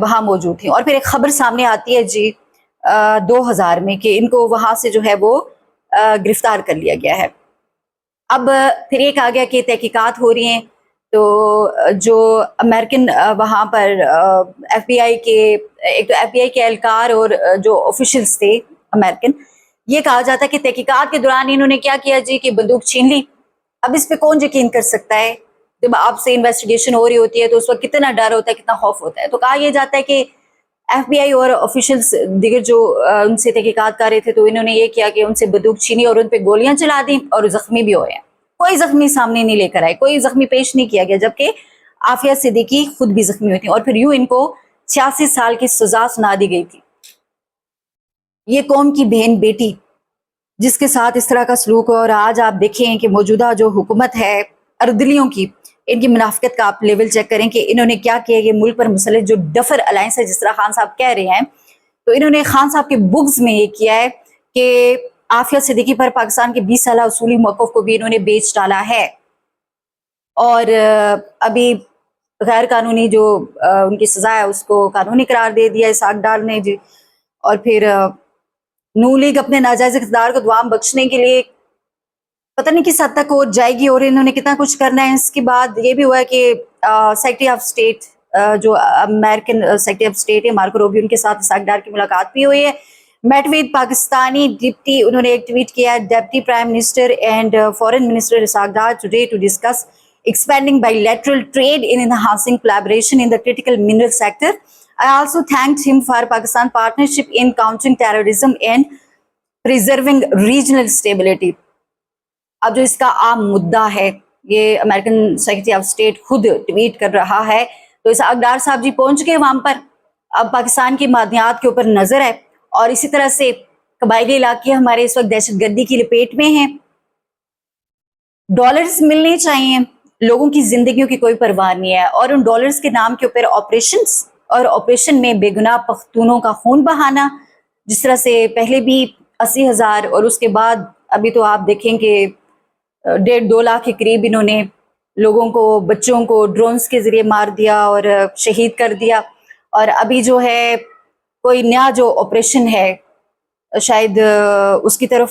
وہاں موجود تھیں. اور پھر ایک خبر سامنے آتی ہے جی 2000 میں کہ ان کو وہاں سے جو ہے وہ گرفتار کر لیا گیا ہے. اب پھر ایک آ گیا کہ تحقیقات ہو رہی ہیں تو جو امریکن وہاں پر ایف بی آئی کے ایک تو ایف بی آئی کے اہلکار اور جو آفیشلز تھے امریکن، یہ کہا جاتا ہے کہ تحقیقات کے دوران انہوں نے کیا کیا جی کہ بندوق چھین لی. اب اس پہ کون یقین کر سکتا ہے؟ جب آپ سے انویسٹیگیشن ہو رہی ہوتی ہے تو اس وقت کتنا ڈر ہوتا ہے، کتنا خوف ہوتا ہے. تو کہا یہ جاتا ہے کہ ایف بی آئی اور آفیشلز دیگر جو ان سے تحقیقات کر رہے تھے تو انہوں نے یہ کیا کہ ان سے بندوق چھینی اور ان پہ گولیاں چلا دیں اور زخمی بھی ہوئے ہیں. کوئی زخمی سامنے نہیں لے کر آئے، کوئی زخمی پیش نہیں کیا گیا، جبکہ عافیہ صدیقی خود بھی زخمی ہوئی تھی اور پھر یوں ان کو 86 سال کی سزا سنا دی گئی تھی. یہ قوم کی بہن بیٹی جس کے ساتھ اس طرح کا سلوک ہو، اور آج آپ دیکھیں کہ موجودہ جو حکومت ہے اردلیوں کی، ان کی منافقت کا آپ لیول چیک کریں کہ انہوں نے کیا کیا. یہ ملک پر مسلط جو ڈفر الائنس ہے، جس طرح خان صاحب کہہ رہے ہیں، تو انہوں نے خان صاحب کے بگز میں یہ کیا ہے کہ عافیہ صدیقی پر پاکستان کے 20 سالہ اصولی موقف کو بھی انہوں نے بیچ ڈالا ہے. اور ابھی غیر قانونی جو ان کی سزا ہے اس کو قانونی قرار دے دیا اسحاق ڈار نے جی. اور پھر نون لیگ اپنے ناجائز اقتدار کو دوام بخشنے کے لیے پتہ نہیں کس حد تک وہ جائے گی اور انہوں نے کتنا کچھ کرنا ہے. اس کے بعد یہ بھی ہوا ہے کہ سیکرٹری آف اسٹیٹ جو امریکن سیکرٹری آف اسٹیٹ ہے مارکو روبیو، ان کے ساتھ اسحاق ڈار کی ملاقات بھی ہوئی ہے. میٹ ود پاکستانی ڈپٹی، انہوں نے ایک ٹویٹ کیا، deputy prime minister and foreign minister Ishaq Dar today to discuss expanding bilateral trade in enhancing collaboration in the critical mineral sector. I also thanked him for Pakistan partnership in countering terrorism and preserving regional stability. اب جو اس کا عام مدعا ہے، یہ American secretary of state خود tweet کر رہا ہے. تو اسحاق ڈار صاحب جی پہنچ گئے وہاں پر. اب پاکستان کی معدنیات کے اوپر نظر ہے اور اسی طرح سے قبائلی علاقے ہمارے اس وقت دہشت گردی کی لپیٹ میں ہیں. ڈالرز ملنے چاہیے، لوگوں کی زندگیوں کی کوئی پرواہ نہیں ہے، اور ان ڈالرز کے نام کے اوپر آپریشنز اور آپریشن میں بے گناہ پختونوں کا خون بہانا، جس طرح سے پہلے بھی 80,000 اور اس کے بعد ابھی تو آپ دیکھیں کہ 1.5-2 لاکھ کے قریب انہوں نے لوگوں کو، بچوں کو ڈرونز کے ذریعے مار دیا اور شہید کر دیا. اور ابھی جو ہے کوئی نیا جو آپریشن ہے شاید اس کی طرف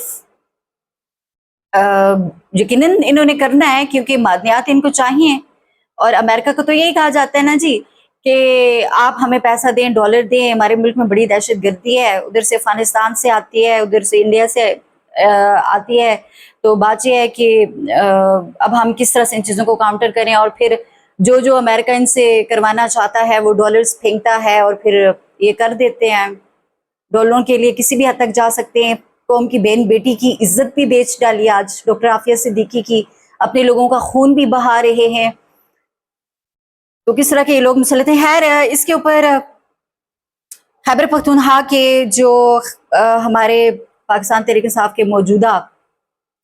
یقیناً انہوں نے کرنا ہے کیونکہ معدنیات ان کو چاہیے. اور امریکہ کو تو یہی کہا جاتا ہے نا جی کہ آپ ہمیں پیسہ دیں، ڈالر دیں، ہمارے ملک میں بڑی دہشت گردی ہے، ادھر سے افغانستان سے آتی ہے، ادھر سے انڈیا سے آتی ہے. تو بات یہ ہے کہ اب ہم کس طرح سے ان چیزوں کو کاؤنٹر کریں. اور پھر جو امریکہ ان سے کروانا چاہتا ہے وہ ڈالرز پھینکتا ہے اور پھر یہ کر دیتے ہیں. ڈالروں کے لیے کسی بھی حد تک جا سکتے ہیں. قوم کی بہن بیٹی کی عزت بھی بیچ ڈالی آج ڈاکٹر عافیہ صدیقی کی، اپنے لوگوں کا خون بھی بہا رہے ہیں. تو کس طرح کے یہ لوگ مسلط ہیں. خیر، اس کے اوپر خیبر پختونخوا کے جو ہمارے پاکستان تحریک انصاف کے موجودہ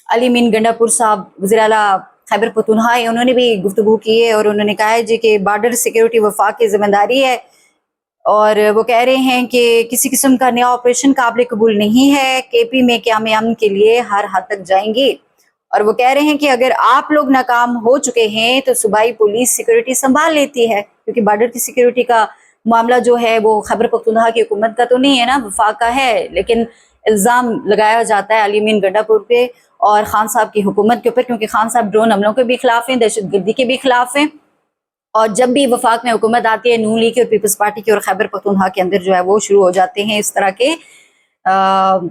علی امین گنڈا پور صاحب وزیر اعلیٰ خیبر پختونخوا ہے، انہوں نے بھی گفتگو کی ہے اور انہوں نے کہا ہے جی کہ بارڈر سیکیورٹی وفاق کی ذمہ داری ہے. اور وہ کہہ رہے ہیں کہ کسی قسم کا نیا آپریشن قابل قبول نہیں ہے. کے پی میں قیام امن کے لیے ہر حد تک جائیں گے. اور وہ کہہ رہے ہیں کہ اگر آپ لوگ ناکام ہو چکے ہیں تو صوبائی پولیس سیکیورٹی سنبھال لیتی ہے، کیونکہ بارڈر کی سیکیورٹی کا معاملہ جو ہے وہ خیبر پختونخوا کی حکومت کا تو نہیں ہے نا، وفاق کا ہے. لیکن الزام لگایا جاتا ہے علی امین گنڈا پور پہ اور خان صاحب کی حکومت کے اوپر، کیونکہ خان صاحب ڈرون حملوں کے بھی خلاف ہیں، دہشت گردی کے بھی خلاف ہیں. اور جب بھی وفاق میں حکومت آتی ہے، نون لیگ اور پیپلز پارٹی کی اور خیبر پختونخوا کے اندر جو ہے وہ شروع ہو جاتے ہیں اس طرح کے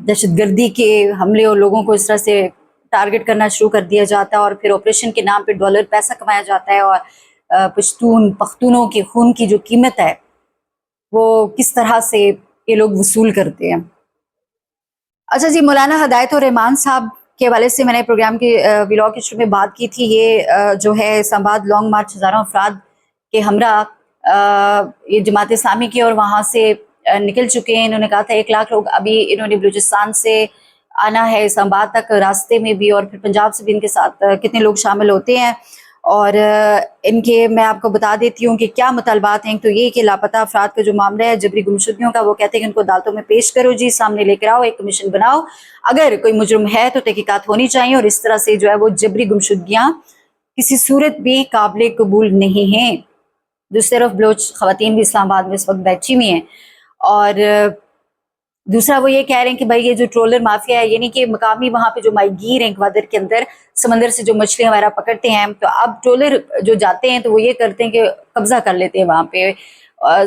دہشت گردی کے حملے اور لوگوں کو اس طرح سے ٹارگٹ کرنا شروع کر دیا جاتا ہے. اور پھر آپریشن کے نام پہ ڈالر پیسہ کمایا جاتا ہے اور پختونوں کے خون کی جو قیمت ہے وہ کس طرح سے یہ لوگ وصول کرتے ہیں. اچھا جی، مولانا ہدایت الرحمان صاحب کے حوالے سے میں نے پروگرام کے ولاگ کے شروع میں بات کی تھی. یہ جو ہے اسلام آباد لانگ مارچ ہزاروں افراد کے ہمراہ یہ جماعت اسلامی کی اور وہاں سے نکل چکے ہیں. انہوں نے کہا تھا 1 لاکھ لوگ ابھی انہوں نے بلوچستان سے آنا ہے اسلام آباد تک، راستے میں بھی، اور پھر پنجاب سے بھی ان کے ساتھ کتنے لوگ شامل ہوتے ہیں. اور ان کے میں آپ کو بتا دیتی ہوں کہ کیا مطالبات ہیں. تو یہ کہ لاپتہ افراد کا جو معاملہ ہے جبری گمشدگیوں کا، وہ کہتے ہیں کہ ان کو عدالتوں میں پیش کرو جی، سامنے لے کر آؤ، ایک کمیشن بناؤ، اگر کوئی مجرم ہے تو تحقیقات ہونی چاہیے. اور اس طرح سے جو ہے وہ جبری گمشدگیاں کسی صورت بھی قابل قبول نہیں ہیں. دوسری طرف بلوچ خواتین بھی اسلام آباد میں اس وقت بیٹھی ہوئی ہیں، اور دوسرا وہ یہ کہہ رہے ہیں کہ بھائی یہ جو ٹرولر مافیا ہے، یعنی کہ مقامی وہاں پہ جو ماہی گیر ہیں گوادر کے اندر سمندر سے جو مچھلیاں وغیرہ پکڑتے ہیں، تو اب ٹرولر جو جاتے ہیں تو وہ یہ کرتے ہیں کہ قبضہ کر لیتے ہیں وہاں پہ،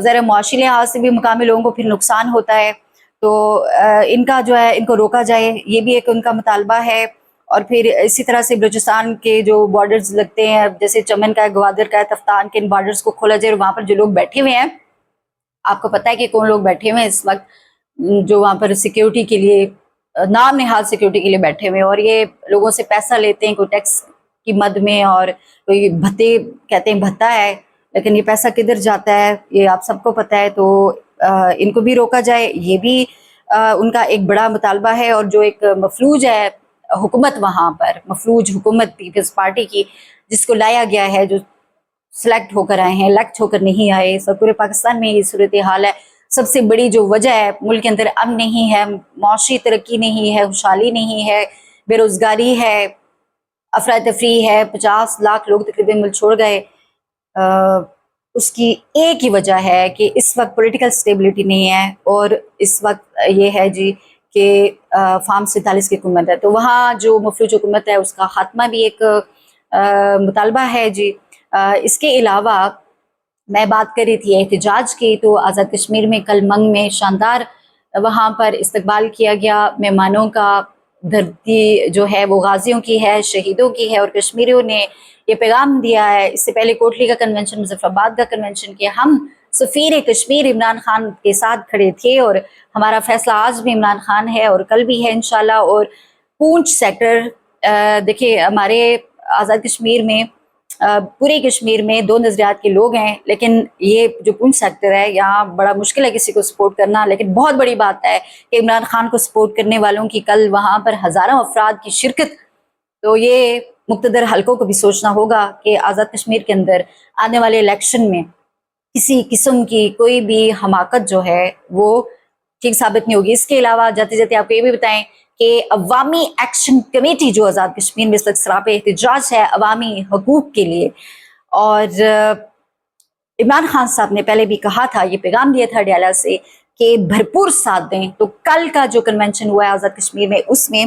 ذرا معاشی لحاظ سے بھی مقامی لوگوں کو پھر نقصان ہوتا ہے، تو ان کا جو ہے ان کو روکا جائے، یہ بھی ایک ان کا مطالبہ ہے۔ اور پھر اسی طرح سے بلوچستان کے جو بارڈرز لگتے ہیں، جیسے چمن کا ہے، گوادر کا ہے، تفتان کے، ان بارڈرز کو کھولا جائے، اور وہاں پر جو لوگ بیٹھے ہوئے ہیں، آپ کو پتہ ہے کہ کون لوگ بیٹھے ہوئے ہیں اس وقت جو وہاں پر سیکیورٹی کے لیے، نام نہاد سیکیورٹی کے لیے بیٹھے ہوئے ہیں، اور یہ لوگوں سے پیسہ لیتے ہیں کوئی ٹیکس کی مد میں، اور کوئی بھتے کہتے ہیں بھتا ہے، لیکن یہ پیسہ کدھر جاتا ہے یہ آپ سب کو پتہ ہے، تو ان کو بھی روکا جائے، یہ بھی ان کا ایک بڑا مطالبہ ہے۔ اور جو ایک مفلوج ہے حکومت وہاں پر، مفلوج حکومت پیپلز پارٹی کی، جس کو لایا گیا ہے، جو سلیکٹ ہو کر آئے ہیں، الیکٹ ہو کر نہیں آئے، سب پورے پاکستان میں یہ صورتحال ہے۔ سب سے بڑی جو وجہ ہے ملک کے اندر امن نہیں ہے، معاشی ترقی نہیں ہے، خوشحالی نہیں ہے، بے روزگاری ہے، افراتفری ہے، 50 لاکھ لوگ تقریباً ملک چھوڑ گئے، اس کی ایک ہی وجہ ہے کہ اس وقت پولیٹیکل سٹیبلٹی نہیں ہے، اور اس وقت یہ ہے جی کہ فارم 47 کی حکومت ہے، تو وہاں جو مفلوج حکومت ہے اس کا خاتمہ بھی ایک مطالبہ ہے جی۔ اس کے علاوہ میں بات کر رہی تھی احتجاج کی، تو آزاد کشمیر میں کل منگ میں شاندار وہاں پر استقبال کیا گیا مہمانوں کا، دھرتی جو ہے وہ غازیوں کی ہے، شہیدوں کی ہے، اور کشمیریوں نے یہ پیغام دیا ہے۔ اس سے پہلے کوٹلی کا کنونشن، مظفر آباد کا کنونشن، کہ ہم سفیر کشمیر عمران خان کے ساتھ کھڑے تھے، اور ہمارا فیصلہ آج بھی عمران خان ہے اور کل بھی ہے انشاءاللہ۔ اور پونچھ سیکٹر دیکھیں، ہمارے آزاد کشمیر میں پورے کشمیر میں 2 نظریات کے لوگ ہیں، لیکن یہ جو پونچھ سیکٹر ہے یہاں بڑا مشکل ہے کسی کو سپورٹ کرنا، لیکن بہت بڑی بات ہے کہ عمران خان کو سپورٹ کرنے والوں کی کل وہاں پر ہزاروں افراد کی شرکت، تو یہ مقتدر حلقوں کو بھی سوچنا ہوگا کہ آزاد کشمیر کے اندر آنے والے الیکشن میں کسی قسم کی کوئی بھی حماقت جو ہے وہ ٹھیک ثابت نہیں ہوگی۔ اس کے علاوہ جاتے جاتے آپ کو یہ بھی بتائیں کہ عوامی ایکشن کمیٹی جو آزاد کشمیر میں اس وقت سراپے احتجاج ہے عوامی حقوق کے لیے، اور عمران خان صاحب نے پہلے بھی کہا تھا، یہ پیغام دیا تھا ڈیالہ سے کہ بھرپور ساتھ دیں، تو کل کا جو کنونشن ہوا ہے آزاد کشمیر میں، اس میں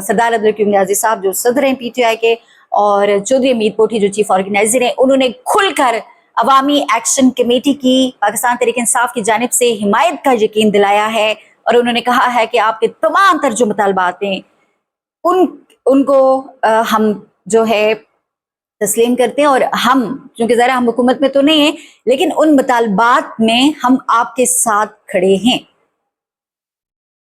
سردار عبدالحکیم نیازی صاحب جو صدر ہیں پی ٹی آئی کے، اور چودھری امید پوٹھی جو چیف آرگنائزر ہیں، انہوں نے کھل کر عوامی ایکشن کمیٹی کی پاکستان تحریک انصاف کی جانب سے حمایت کا یقین دلایا ہے، اور انہوں نے کہا ہے کہ آپ کے تمام تر جو مطالبات ہیں ان کو ہم جو ہے تسلیم کرتے ہیں، اور ہم چونکہ ذرا ہم حکومت میں تو نہیں ہیں لیکن ان مطالبات میں ہم آپ کے ساتھ کھڑے ہیں۔